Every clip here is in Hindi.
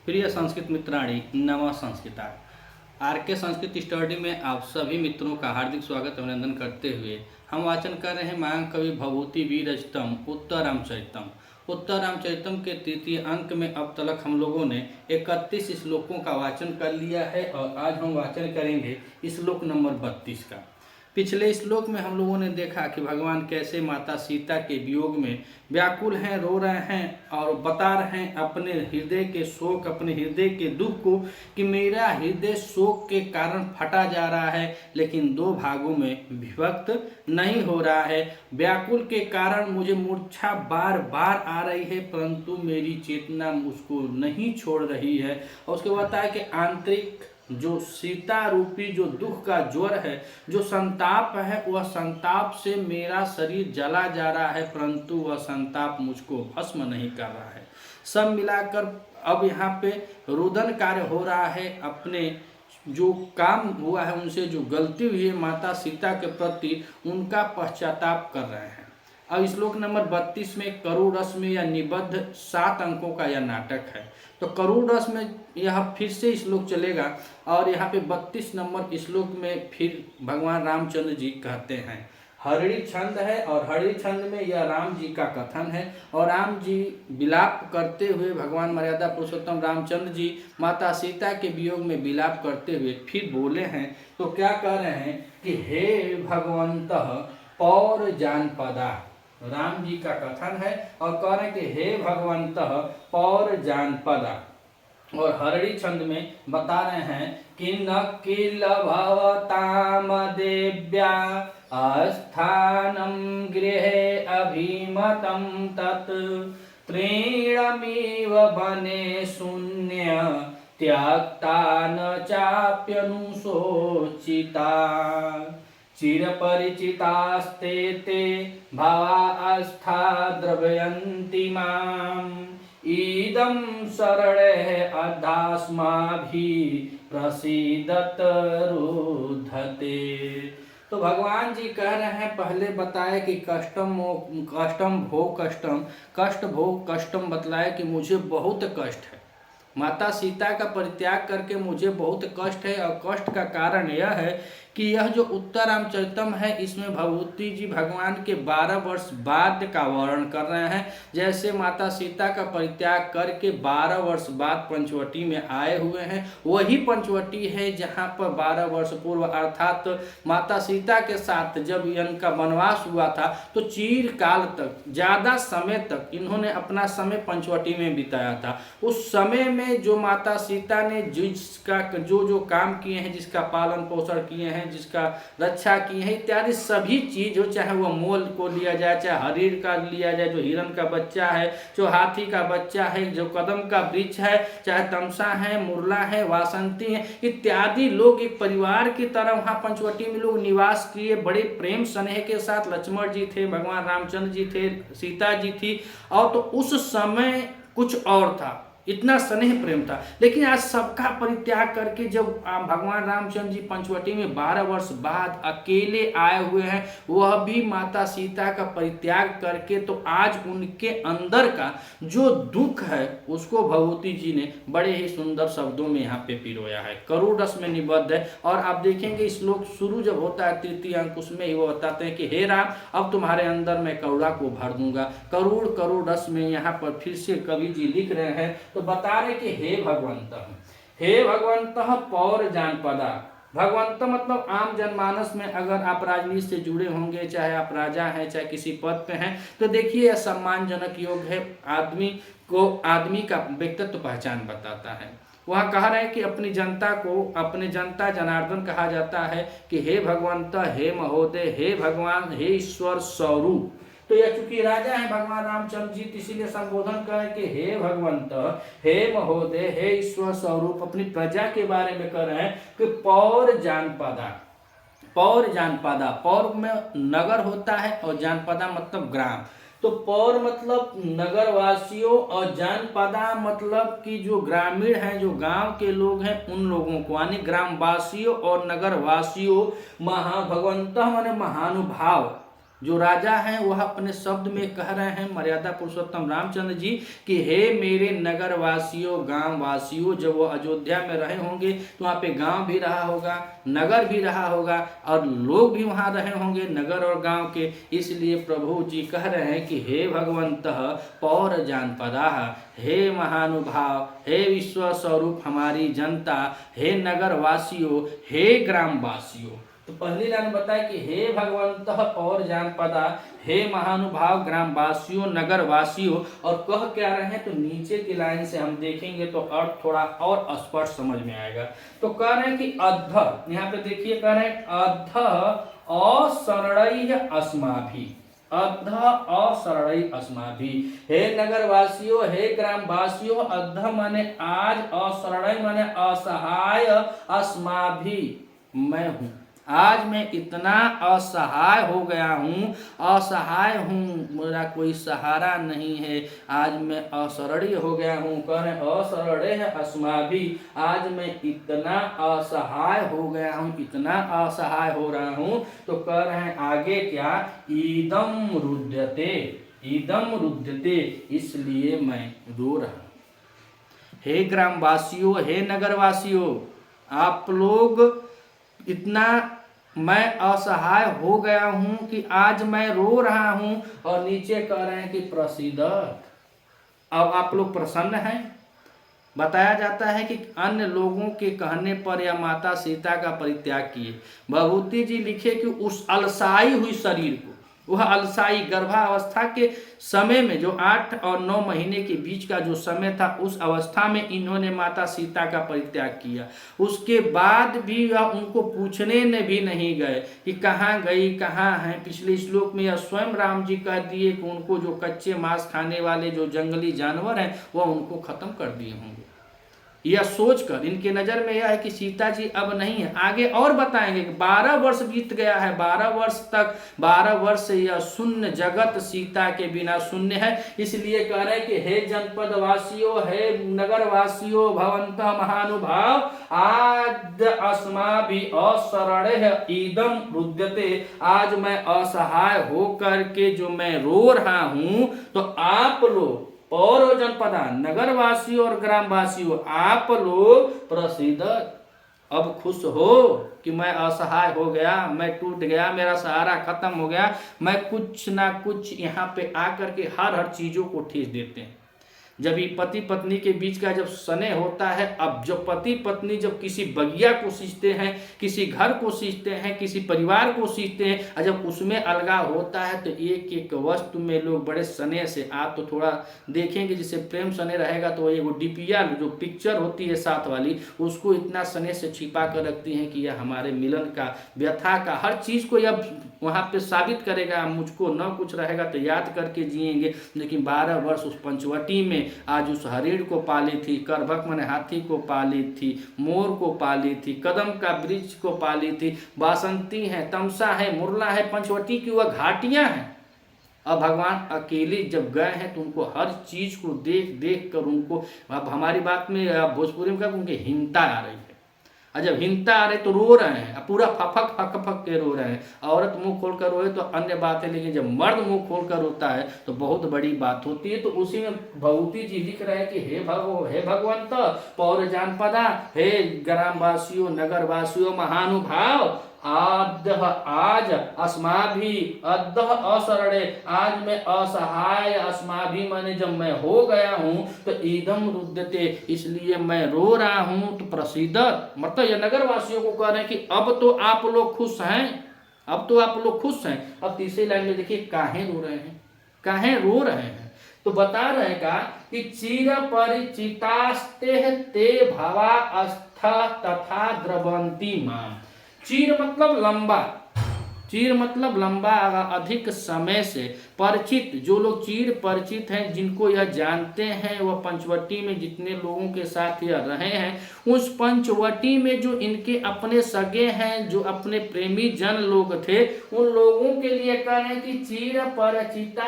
प्रिय संस्कृत मित्राणी नमः संस्कृता। आर के संस्कृत स्टडी में आप सभी मित्रों का हार्दिक स्वागत अभिनंदन करते हुए हम वाचन कर रहे हैं महान कवि भभूति विरचितम उत्तर रामचरितम। उत्तर रामचरितम के तृतीय अंक में अब तक हम लोगों ने 31 श्लोकों का वाचन कर लिया है और आज हम वाचन करेंगे श्लोक नंबर 32 का। पिछले श्लोक में हम लोगों ने देखा कि भगवान कैसे माता सीता के वियोग में व्याकुल हैं, रो रहे हैं और बता रहे हैं अपने हृदय के शोक, अपने हृदय के दुख को कि मेरा हृदय शोक के कारण फटा जा रहा है, लेकिन दो भागों में विभक्त नहीं हो रहा है। व्याकुल के कारण मुझे मूर्छा बार बार आ रही है, परंतु मेरी चेतना मुझको नहीं छोड़ रही है। और उसके बाद बताया कि आंतरिक जो सीता रूपी जो दुख का ज्वर है, जो संताप है, वह संताप से मेरा शरीर जला जा रहा है, परंतु वह संताप मुझको भस्म नहीं कर रहा है। सब मिलाकर अब यहाँ पे रुदन कार्य हो रहा है। अपने जो काम हुआ है, उनसे जो गलती हुई है माता सीता के प्रति, उनका पश्चाताप कर रहे हैं। अब श्लोक नंबर 32 में करुण रस में यह निबद्ध 7 अंकों का यह नाटक है। तो करुण रस में यह फिर से श्लोक चलेगा और यहाँ पे 32 नंबर श्लोक में फिर भगवान रामचंद्र जी कहते हैं, हरिणी छंद है और हरिणी छंद में यह राम जी का कथन है और राम जी विलाप करते हुए, भगवान मर्यादा पुरुषोत्तम रामचंद्र जी माता सीता के वियोग में विलाप करते हुए फिर बोले हैं। तो क्या कह रहे हैं कि हे भगवंत पौर जानपदा, राम जी का कथन है और कह रहे हैं कि हे भगवंत पौर जानपदा। और हरिणी छंद में बता रहे हैं कि न किल भवताम देव्या अस्थानम गृहे अभिमतम तत् तृणमिव वने शून्य त्यक्ता न चाप्यनुशोचिता चिरपरिचितास्ते ते भावास्था द्रवयन्ति माम् इदं शरणः अधास्माभिः प्रसीदत रुद्धते। तो भगवान जी कह रहे हैं, पहले बताया कि कष्ट भोग कष्टम बतलाया कि मुझे बहुत कष्ट है, माता सीता का परित्याग करके मुझे बहुत कष्ट है। और कष्ट का कारण यह है कि यह जो उत्तर रामचरितम है, इसमें भभूति जी भगवान के 12 वर्ष बाद का वर्णन कर रहे हैं। जैसे माता सीता का परित्याग करके 12 वर्ष बाद पंचवटी में आए हुए हैं, वही पंचवटी है जहाँ पर 12 वर्ष पूर्व अर्थात माता सीता के साथ जब इनका वनवास हुआ था, तो चिरकाल तक, ज़्यादा समय तक इन्होंने अपना समय पंचवटी में बिताया था। उस समय में जो माता सीता ने जिसका जो काम किए हैं, जिसका पालन पोषण किए हैं, जिसका रक्षा की है इत्यादि सभी चीज हो, चाहे वह मोल को लिया जाए, चाहे हरीर का लिया जाए जो हिरण का बच्चा है, जो हाथी का बच्चा है, जो कदम का वृक्ष है, चाहे तमसा है, मुरला है, वासंती है इत्यादि, लोग एक परिवार की तरह वहाँ पंचवटी में लोग निवास किए। बड़े प्रेम स्नेह के साथ लक्ष्मण जी थे, भगवान रामचंद्र जी थे, सीता जी थी। और तो उस समय कुछ और था, इतना स्नेह प्रेम था। लेकिन आज सबका परित्याग करके जब भगवान रामचंद्र जी पंचवटी में 12 वर्ष बाद अकेले आए हुए हैं, वह भी माता सीता का परित्याग करके, तो आज उनके अंदर का जो दुख है उसको भभूति जी ने बड़े ही सुंदर शब्दों में यहाँ पे पिरोया है, करुण रस में निबद्ध है। और आप देखेंगे श्लोक शुरू जब होता है तृतीय अंक, उसमें ही वो बताते हैं कि हे राम, अब तुम्हारे अंदर मैं करुणा को भर दूंगा। करुण रस में यहाँ पर फिर से कवि जी लिख रहे हैं, तो बता रहे कि हे भगवंत पौर जानपदा। भगवंत मतलब आम जनमानस में अगर आप राजनीति से जुड़े होंगे, चाहे आप राजा हैं, चाहे किसी पद पे हैं, तो देखिए यह सम्मानजनक योग है। आदमी का व्यक्तित्व पहचान बताता है। वहाँ कह रहे हैं कि अपनी जनता को अपने जनता जनार्दन कहा जाता है कि हे भगवंत, हे महोदय, हे भगवान, हे ईश्वर स्वरूप। तो यह चूंकि राजा है भगवान रामचंद्र जी, इसीलिए संबोधन करें कि हे भगवंत, हे महोदय, हे ईश्वर स्वरूप। अपनी प्रजा के बारे में कह रहे हैं कि पौर जानपदा। पौर में नगर होता है और जानपदा मतलब ग्राम। तो पौर मतलब नगरवासियों और जानपदा मतलब कि जो ग्रामीण हैं, जो गांव के लोग हैं, उन लोगों को, यानी ग्रामवासियों और नगरवासियों। भगवंत माने महानुभाव, जो राजा हैं वह अपने शब्द में कह रहे हैं मर्यादा पुरुषोत्तम रामचंद्र जी कि हे मेरे नगर वासियों, गांव वासियों। जब वो अयोध्या में रहे होंगे तो वहाँ पे गांव भी रहा होगा, नगर भी रहा होगा और लोग भी वहाँ रहे होंगे नगर और गांव के। इसलिए प्रभु जी कह रहे हैं कि हे भगवंतः पौर जानपदा, हे महानुभाव, हे विश्व स्वरूप हमारी जनता, हे नगर वासियों, हे ग्राम वासियों। तो पहली लाइन बताए कि हे भगवंतः पौर जानपदा, हे महानुभाव ग्रामवासियों, नगर वासियों। और कह क्या रहे हैं तो नीचे की लाइन से हम देखेंगे तो अर्थ थोड़ा और स्पष्ट समझ में आएगा। तो कह रहे हैं कि अद्ध, यहाँ पे देखिए कह रहे हैं अद्ध असरणैः अस्माभिः, अद्ध असरणैः अस्माभिः। हे नगरवासियों, हे ग्रामवासियों, अद्ध माने आज, असरणैः माने असहाय, अस्माभिः मैं हूँ। आज मैं इतना असहाय हो गया हूँ, असहाय हूँ, मेरा कोई सहारा नहीं है। आज मैं असरणीय हो गया हूँ, कह रहे असरणीय अस्माभिः। आज मैं इतना असहाय हो गया हूँ, इतना असहाय हो रहा हूँ। तो कह रहे हैं आगे क्या, ईदम रुद्यते, ईदम रुद्यते, इसलिए मैं रो रहा हूँ। हे ग्रामवासियों, हे नगरवासियों, आप लोग इतना मैं असहाय हो गया हूं कि आज मैं रो रहा हूं। और नीचे कह रहे हैं कि प्रसीदत, अब आप लोग प्रसन्न हैं। बताया जाता है कि अन्य लोगों के कहने पर या माता सीता का परित्याग किए। भभूति जी लिखे कि उस अलसाई हुई शरीर को, वह अलसाई गर्भावस्था के समय में जो 8 और 9 महीने के बीच का जो समय था, उस अवस्था में इन्होंने माता सीता का परित्याग किया। उसके बाद भी वह उनको पूछने ने भी नहीं गए कि कहाँ गई, कहाँ हैं। पिछले श्लोक में यह स्वयं राम जी कह दिए कि उनको जो कच्चे मांस खाने वाले जो जंगली जानवर हैं वह उनको खत्म कर दिए होंगे। यह सोचकर इनके नजर में यह है कि सीता जी अब नहीं है। आगे और बताएंगे कि 12 वर्ष बीत गया है, 12 वर्ष तक, 12 वर्ष से यह शून्य जगत सीता के बिना शून्य है। इसलिए कह रहे हैं कि हे जनपद वासियों, हे नगर वासियों, भवन्तः महानुभाव, आज अस्माभिः असरणैः ईदम रुद्यते। आज मैं असहाय होकर के जो मैं रो रहा हूं, तो आप लोग पौर जनपदा, नगरवासियों और ग्रामवासियों, आप लोग प्रसिद्ध, अब खुश हो कि मैं असहाय हो गया, मैं टूट गया, मेरा सहारा खत्म हो गया। मैं कुछ ना कुछ यहाँ पे आकर के हर चीजों को ठेस देते हैं। जब ये पति पत्नी के बीच का जब स्नेह होता है, अब जो पति पत्नी जब किसी बगिया को सींचते हैं, किसी घर को सींचते हैं, किसी परिवार को सींचते हैं, और जब उसमें अलगाव होता है तो एक एक वस्तु में लोग बड़े स्नेह से, आप तो थोड़ा देखेंगे जिसे प्रेम स्नेह रहेगा तो वो डीपीआर जो पिक्चर होती है साथ वाली, उसको इतना स्नेह से छिपा कर रखती हैं कि यह हमारे मिलन का, व्यथा का, हर चीज़ को यह वहाँ पे साबित करेगा। मुझको न कुछ रहेगा तो याद करके जिएंगे। लेकिन 12 वर्ष उस पंचवटी में आज उस हरिण को पाली थी, करभक माने हाथी को पाली थी, मोर को पाली थी, कदम का वृक्ष को पाली थी, बासंती है, तमसा है, मुरला है, पंचवटी की वह घाटियां हैं। अब भगवान अकेले जब गए हैं तो उनको हर चीज को देख देख कर उनको, अब हमारी बात में भोजपुरी में क्या, उनकी हिंता आ रही है। और जब हिंता आ रही तो रो रहे हैं, पूरा फक फक के रो रहे हैं। औरत मुंह खोल कर रोए तो अन्य बात है, लेकिन जब मर्द मुंह खोल कर रोता है तो बहुत बड़ी बात होती है। तो उसी में भगवती जी लिख रहे हैं कि हे भगवंत पौर जानपदा, हे ग्रामवासियों, नगरवासियों, महानुभाव, आज अस्माभिः अद्यः असरणे, आज मैं असहाय, अस्माभिः माने जब मैं हो गया हूं तो ईदम रुद्यते, इसलिए मैं रो रहा हूं। तो प्रसीदत मतलब ये नगर वासियों को कह रहे हैं कि अब तो आप लोग खुश हैं, अब तो आप लोग खुश हैं। अब तीसरी लाइन में देखिए काहे रो रहे हैं, काहे रो रहे हैं। तो बता रहे का कि चिर परिचितास्ते ते भवा अस्था तथा द्रवंती माम। चीर मतलब लंबा, चीर मतलब लंबा, अधिक समय से, परिचित, जो लोग चिर परिचित हैं, जिनको यह जानते हैं, वह पंचवटी में जितने लोगों के साथ यह रहे हैं, उस पंचवटी में जो इनके अपने सगे हैं, जो अपने प्रेमी जन लोग थे, उन लोगों के लिए कह रहे हैं कि चिर परिचिता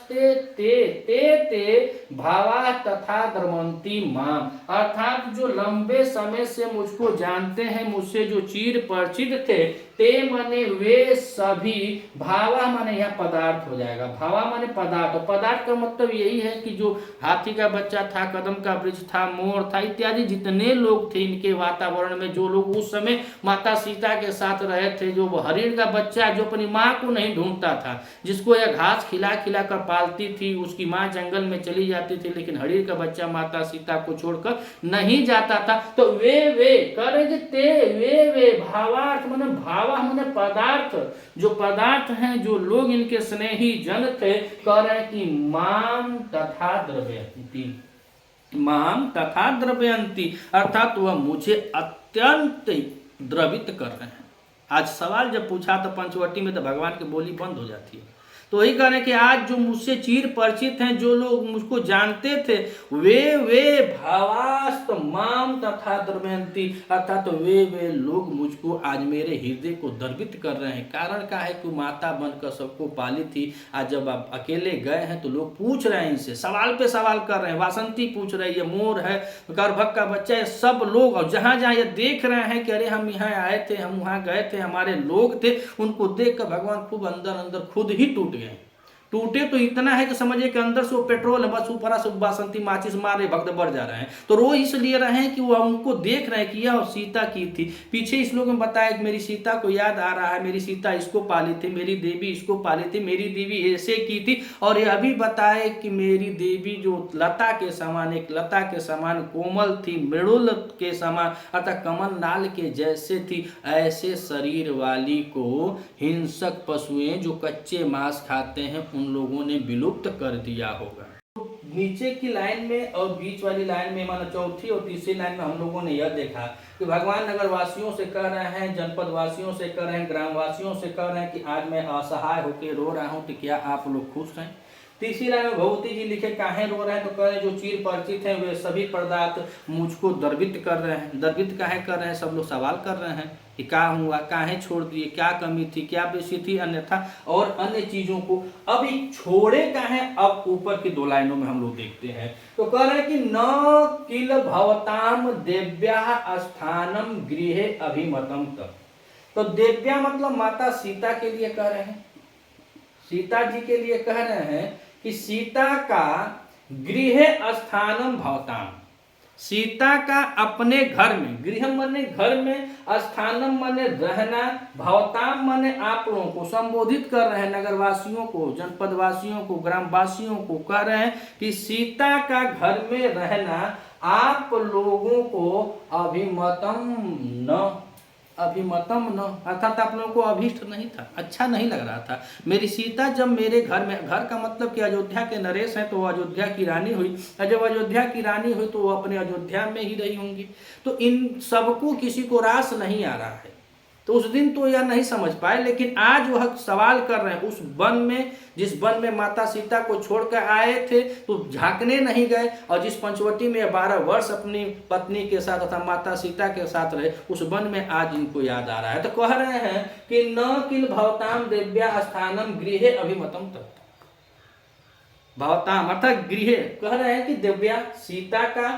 ते ते ते ते भावा तथा द्रवंती माम, अर्थात जो लंबे समय से मुझको जानते हैं, मुझसे जो चिर परिचित थे, ते माने वे सभी, भावा माने यह पदार्थ हो जाएगा, भावा माने पदार्थ, पदार्थ का मतलब यही है कि जो हाथी का बच्चा था, कदम का वृक्ष था, मोर था, इत्यादि जितने लोग थे इनके वातावरण में, जो लोग उस समय माता सीता के साथ रहे थे, जो हरिण का बच्चा जो अपनी माँ को नहीं ढूंढता था, जिसको यह घास खिला खिला कर पालती थी, उसकी माँ जंगल में चली जाती थी, लेकिन हरिण का बच्चा माता सीता को छोड़कर नहीं जाता था, तो वे करेंगे ते वे भावार्थ माने भावा माने पदार्थ, जो पदार्थ हैं, जो लोग इनके स्नेही जन थे, कह रहे हैं कि माम तथा द्रव्यंती, माम तथा द्रव्यंती, अर्थात वह मुझे अत्यंत द्रवित कर रहे हैं। आज सवाल जब पूछा तो पंचवटी में तो भगवान की बोली बंद हो जाती है। तो वही कह रहे हैं कि आज जो मुझसे चिर परिचित हैं, जो लोग मुझको जानते थे, वे भावास्त माम तथा द्रव्यंती, अर्थात तो वे लोग मुझको आज मेरे हृदय को द्रवित कर रहे हैं। कारण क्या है कि माता बनकर सबको पाली थी। आज जब आप अकेले गए हैं तो लोग पूछ रहे हैं, इनसे सवाल पे सवाल कर रहे हैं। वासंती पूछ रही है, मोर है, करभक का बच्चा है, सब लोग, और जहाँ जहाँ ये देख रहे हैं कि अरे हम यहाँ आए थे, हम वहाँ गए थे, हमारे लोग थे, उनको देख कर भगवान खूब अंदर अंदर खुद ही टूट गए। टूटे तो इतना है कि समझिए कि अंदर से वो पेट्रोल है, बस ऊपर से बासंती माचिस मार रहे, भक्त बढ़ जा रहे हैं। तो रो इसलिए रहे हैं कि वो उनको देख रहे हैं कि यह सीता की थी। पीछे इस लोगों ने बताया कि मेरी सीता को याद आ रहा है, मेरी सीता इसको पाली थी, मेरी देवी इसको पाली थी, मेरी देवी ऐसे की थी। और यह भी बताए कि मेरी देवी जो लता के समान, एक लता के समान कोमल थी, मृदुल के समान, अर्थात कमल नाल के जैसे थी। ऐसे शरीर वाली को हिंसक पशुएं जो कच्चे मांस खाते हैं, उन लोगों ने विलुप्त कर दिया होगा। तो नीचे की लाइन में और बीच वाली लाइन में, माना चौथी और तीसरी लाइन में हम लोगों ने यह देखा कि भगवान नगर वासियों से कह रहे हैं, जनपद वासियों से कह रहे हैं, ग्राम वासियों से कह रहे हैं कि आज मैं असहाय होकर रो रहा हूं, तो क्या आप लोग खुश हैं। तीसरी लाइन में भगवती जी लिखे काहे रो रहे हैं, तो कह रहे हैं जो चिर परिचित हैं वे सभी पदार्थ मुझको द्रवित कर रहे हैं। द्रवित काहे कर रहे हैं, सब लोग सवाल कर रहे हैं कि क्या हुआ, काहे छोड़ दिए, क्या कमी थी, क्या बेसी थी, अन्यथा और अन्य चीजों को अभी छोड़े काहे। अब ऊपर की दो लाइनों में हम लोग देखते हैं, तो कह रहे हैं कि न किल भवताम देव्या स्थानम गृहे अभिमतम तक। तो देव्या मतलब माता सीता के लिए कह रहे हैं, सीता जी के लिए कह रहे हैं कि सीता का गृह स्थानम भवताम, सीता का अपने घर में, गृह माने घर में, स्थानम माने रहना, भवताम माने आप लोगों को संबोधित कर रहे हैं, नगरवासियों को, जनपद वासियों को, ग्राम वासियों को कह रहे हैं कि सीता का घर में रहना आप लोगों को अभिमतम न, अर्थात आप लोगों को अभीष्ट नहीं था, अच्छा नहीं लग रहा था। मेरी सीता जब मेरे घर में, घर का मतलब कि अयोध्या के नरेश हैं, तो वो अयोध्या की रानी हुई, और जब अयोध्या की रानी हुई तो वो अपने अयोध्या में ही रही होंगी। तो इन सबको किसी को रास नहीं आ रहा है, तो उस दिन तो यह नहीं समझ पाए। लेकिन आज वह सवाल कर रहे हैं, उस वन में, जिस वन में माता सीता को छोड़कर आए थे, तो झांकने नहीं गए, और जिस पंचवटी में 12 वर्ष अपनी पत्नी के साथ तथा माता सीता के साथ रहे, उस वन में आज इनको याद आ रहा है। तो कह रहे हैं कि न किल भवताम देव्या स्थानम गृहे अभिमतम तत्, भवताम अर्थात गृह, कह रहे हैं कि दिव्या सीता का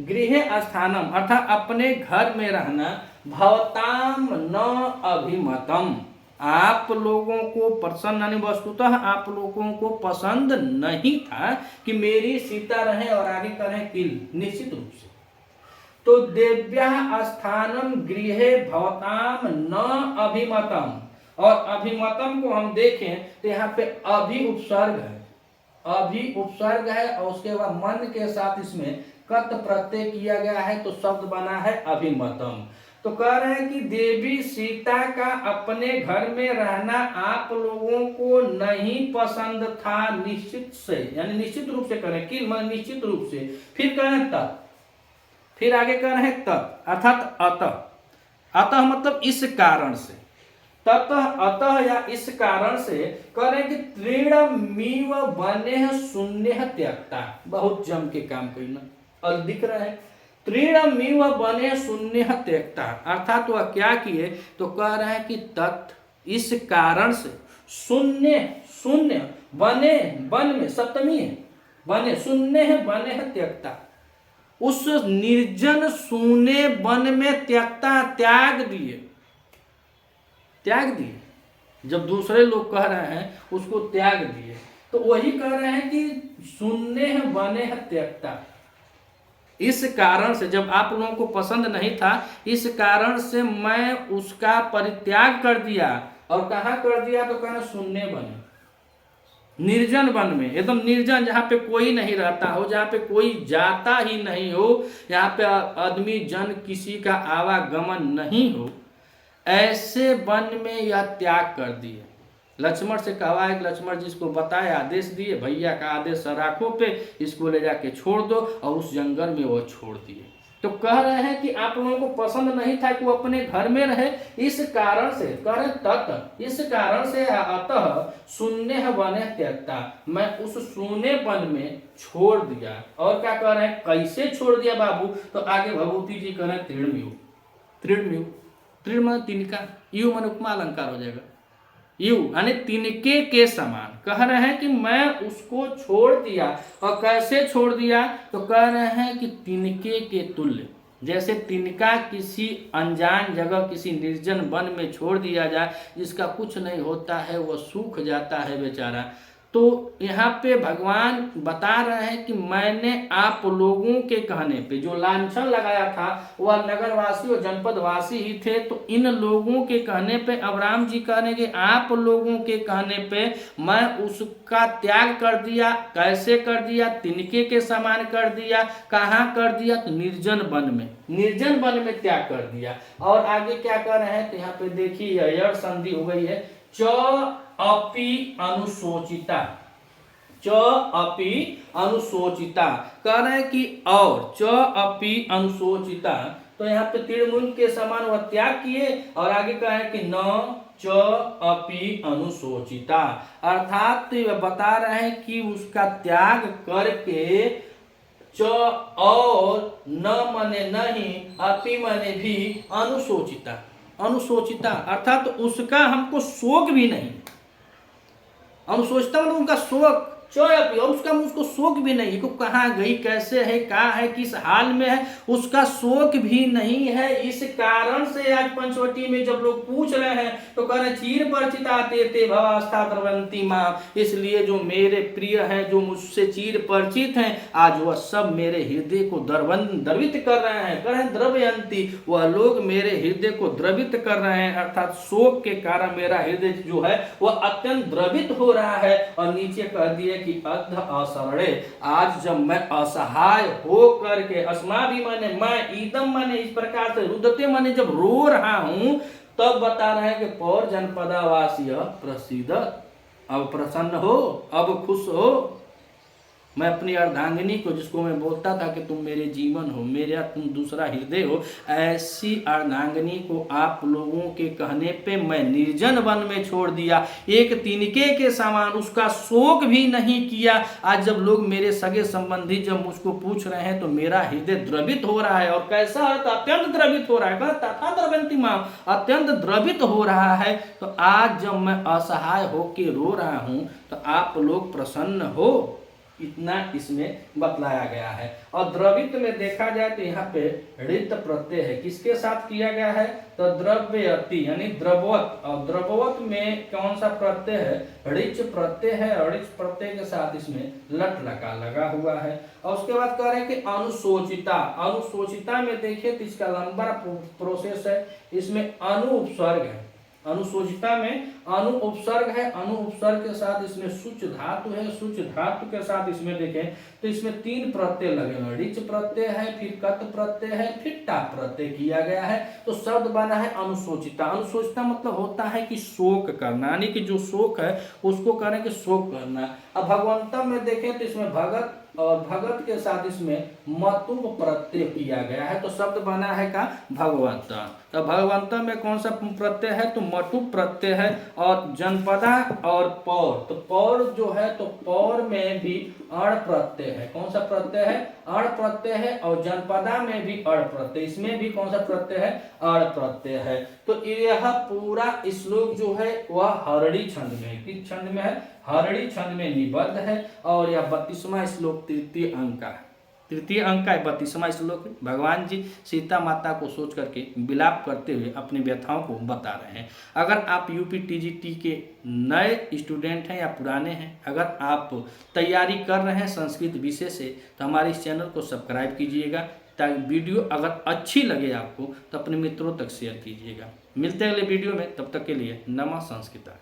गृह स्थानम अर्थात अपने घर में रहना, भवताम न अभिमतम, आप लोगों को प्रसन्न नहीं, वस्तुतः आप लोगों को पसंद नहीं था कि मेरी सीता रहे, और आगे करें किल, निश्चित रूप से। तो देव्या स्थानम गृहे भवताम न अभिमतम, और अभिमतम को हम देखें तो यहाँ पे अभि उपसर्ग है, अभि उपसर्ग है, और उसके बाद मन के साथ इसमें कत प्रत्यय किया गया है, तो शब्द बना है अभिमतम। तो कह रहे हैं कि देवी सीता का अपने घर में रहना आप लोगों को नहीं पसंद था, निश्चित से, यानी निश्चित रूप से करें कि निश्चित रूप से। फिर कहें तत्, फिर आगे कह रहे हैं तत् अर्थात अतः, अतः मतलब इस कारण से, ततः अतः या इस कारण से करें कि तृणमीव बने शून्य त्यक्ता। बहुत जम के काम करना और दिख रहा है तृणमीव बने शून्य त्यक्ता, अर्थात वह क्या किए तो कह रहे हैं कि तत् इस कारण से शून्य शून्य बने वन में सप्तमी है बने शून्य है बने है त्यक्ता, उस निर्जन शून्य वन में त्यक्ता त्याग दिए जब दूसरे लोग कह रहे हैं उसको त्याग दिए तो वही कह रहे हैं कि शून्य है बने है त्यक्ता। इस कारण से जब आप लोगों को पसंद नहीं था इस कारण से मैं उसका परित्याग कर दिया और कहाँ कर दिया तो कहना शून्य बने निर्जन वन में, एकदम निर्जन जहाँ पे कोई नहीं रहता हो, जहाँ पे कोई जाता ही नहीं हो, जहाँ पे आदमी जन किसी का आवागमन नहीं हो, ऐसे वन में यह त्याग कर दिए। लक्ष्मण से कहा है कि लक्ष्मण जी इसको बताए आदेश दिए, भैया का आदेश राखो पे इसको ले जाके छोड़ दो और उस जंगल में वो छोड़ दिए। तो कह रहे हैं कि आप लोगों को पसंद नहीं था कि वो अपने घर में रहे, इस कारण से कह रहे तत् इस कारण से अतः शून्य वने त्यक्ता, मैं उस शून्य वन में छोड़ दिया। और क्या कह रहे हैं कैसे छोड़ दिया बाबू, तो आगे भभूति जी कह रहे हैं तृणमीव तृणमीव तृण मन तिनका, यू मन उपमा अलंकार हो जाएगा, यू यानी तिनके के समान कह रहे हैं कि मैं उसको छोड़ दिया। और कैसे छोड़ दिया तो कह रहे हैं कि तिनके के तुल्य, जैसे तिनका किसी अनजान जगह किसी निर्जन वन में छोड़ दिया जाए जिसका कुछ नहीं होता है, वह सूख जाता है बेचारा। तो यहाँ पे भगवान बता रहे हैं कि मैंने आप लोगों के कहने पे जो लांछन लगाया था वह नगरवासी और जनपदवासी ही थे, तो इन लोगों के कहने पे अब राम जी कह रहे हैं कि आप लोगों के कहने पे मैं उसका त्याग कर दिया। कैसे कर दिया, तिनके के समान कर दिया। कहाँ कर दिया तो निर्जन वन में त्याग कर दिया। और आगे क्या कर रहे हैं तो यहाँ पे देखिए यह संधि हो गई है च अपि अनुशोचिता, च अपि अनुशोचिता कह रहे हैं कि और च अपि अनुशोचिता, तो यहाँ पे तृणमूल के समान वह त्याग किए। और आगे कहा है कि न च अपि अनुशोचिता, अर्थात तो बता रहे हैं कि उसका त्याग करके च और न मने नहीं अपि मने भी अनुशोचिता अर्थात तो उसका हमको शोक भी नहीं। अनुशोचिता मतलब उनका शोक और उसको शोक भी नहीं कि कहाँ गई, कैसे है, कहाँ है, किस हाल में है, उसका शोक भी नहीं है। इस कारण से आज पंचवटी में जब लोग पूछ रहे हैं तो कह रहे चीर परिचिता ते भवास्था द्रवंती मां, इसलिए जो मेरे प्रिय हैं जो मुझसे चीर परिचित हैं आज वह सब मेरे हृदय को द्रवित कर रहे हैं। कह रहे द्रवयंती, वह लोग मेरे हृदय को द्रवित कर रहे हैं, अर्थात शोक के कारण मेरा हृदय जो है वह अत्यंत द्रवित हो रहा है। और नीचे कह दिए कि अध असरणे, आज जब मैं असहाय हो करके अस्मा भी माने मैं ईदम माने इस प्रकार से रुदते माने जब रो रहा हूं तब बता रहे हैं कि पौर जनपदावासी प्रसिद्ध, अब प्रसन्न हो, अब खुश हो। मैं अपनी अर्धांगिनी को जिसको मैं बोलता था कि तुम मेरे जीवन हो, मेरा तुम दूसरा हृदय हो, ऐसी अर्धांगिनी को आप लोगों के कहने पे मैं निर्जन वन में छोड़ दिया, एक तिनके के समान, उसका शोक भी नहीं किया। आज जब लोग मेरे सगे संबंधी जब मुझको पूछ रहे हैं तो मेरा हृदय द्रवित हो रहा है। और कैसा है तो अत्यंत द्रवित हो रहा है, तथा द्रवंती मां, अत्यंत द्रवित हो रहा है। तो आज जब मैं असहाय होके रो रहा हूं तो आप लोग प्रसन्न हो, इतना इसमें बतलाया गया है। और द्रवित में देखा जाए तो यहाँ पे ऋत प्रत्यय है, किसके साथ किया गया है तो द्रव्यति यानी द्रववत। और द्रववत में कौन सा प्रत्यय है, ऋच प्रत्यय है, और ऋच प्रत्यय के साथ इसमें लट लगा हुआ है। और उसके बाद कह रहे हैं कि अनुशोचिता में देखिए तो इसका लंबा प्रोसेस है, इसमें अनु उपसर्ग है। अनुशोचिता में अनु उपसर्ग है, अनु उपसर्ग के साथ इसमें सुच धातु है, सुच धातु के साथ इसमें देखें तो इसमें 3 प्रत्यय लगे हुए, ऋच प्रत्यय है, फिर कत प्रत्यय है, फिर टा प्रत्यय किया गया है। तो शब्द बना है अनुशोचिता। अनुशोचिता मतलब होता है कि शोक करना, यानी कि जो शोक है उसको करें कि शोक करना। अब भगवंतम में देखें तो इसमें भगत और भगत के साथ इसमें मतुब प्रत्यय किया गया है, तो शब्द बना है का भगवंत। तो भगवंत में कौन सा प्रत्यय है, तो मतुब प्रत्यय है। और जनपदा और पौर, तो पौर जो है तो पौर में भी अण प्रत्यय है। कौन सा प्रत्यय है, अण प्रत्यय है। और जनपदा में भी अण प्रत्यय, इसमें भी कौन सा प्रत्यय है, अण प्रत्यय है। तो यह पूरा श्लोक जो है वह हरड़ी छंद में है। किस छंद में है, हरड़ी छंद में निबद्ध है। और यह 32वां श्लोक तृतीय अंक का है, तृतीय अंक का 32वां श्लोक। भगवान जी सीता माता को सोच करके विलाप करते हुए अपनी व्यथाओं को बता रहे हैं। अगर आप यूपीटीजीटी के नए स्टूडेंट हैं या पुराने हैं, अगर आप तैयारी कर रहे हैं संस्कृत विषय से, तो हमारे इस चैनल को सब्सक्राइब कीजिएगा, ताकि वीडियो अगर अच्छी लगे आपको तो अपने मित्रों तक शेयर कीजिएगा। मिलते हैं अगले वीडियो में, तब तक के लिए नमः संस्कृता।